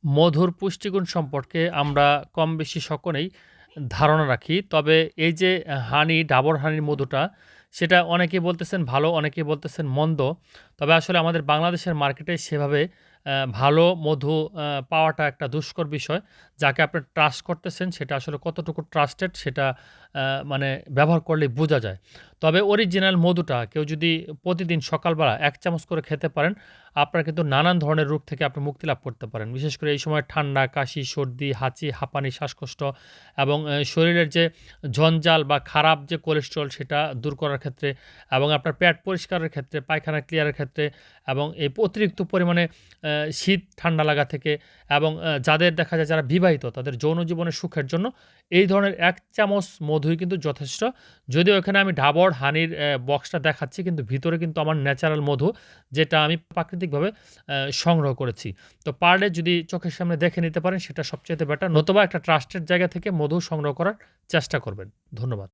মধুর পুষ্টিগুণ সম্পর্কে আমরা কম বেশি সকলেই ধারণা রাখি। তবে এই যে হানি, ডাবর হানির মধুটা, সেটা অনেকেই বলতেছেন ভালো, অনেকেই বলতেছেন মন্দ। তবে আসলে আমাদের বাংলাদেশের মার্কেটে সেভাবে ভালো মধু পাওয়াটা একটা দুষ্কর বিষয়। যাকে আপনি ট্রাস্ট করতেছেন সেটা আসলে কতটুকু ট্রাস্টেড সেটা মানে ব্যবহার করলেই বোঝা যায়। তবে অরিজিনাল মধুটা কেউ যদি প্রতিদিন সকালবেলা ১ চামচ করে খেতে পারেন, আপনার কিন্তু নানান ধরনের রোগ থেকে আপনি মুক্তি লাভ করতে পারেন। বিশেষ করে এই সময় ঠান্ডা, কাশি, সর্দি, হাঁচি, হাঁপানি, শ্বাসকষ্ট এবং শরীরের যে জঞ্জাল বা খারাপ যে কোলেস্টেরল সেটা দূর করার ক্ষেত্রে এবং আপনার পেট পরিষ্কারের ক্ষেত্রে, পায়খানা ক্লিয়ারের ক্ষেত্রে এবং এই অতিরিক্ত পরিমাণে শীত ঠান্ডা লাগা থেকে এবং যাদের দেখা যায় যারা বিবাহিত তাদের যৌন জীবনের সুখের জন্য এই ধরনের ১ চামচ মধুই কিন্তু যথেষ্ট। যদিও এখানে আমি ডাবর হানির বক্সটা দেখাচ্ছি কিন্তু ভিতরে কিন্তু আমার ন্যাচারাল মধু যেটা আমি প্রাকৃতিকভাবে সংগ্রহ করেছি। তো পারলে যদি চোখের সামনে দেখে নিতে পারেন সেটা সবচাইতে বেটার। নতুবা একটা ট্রাস্টেড জায়গা থেকে মধু সংগ্রহ করার চেষ্টা করবেন। ধন্যবাদ।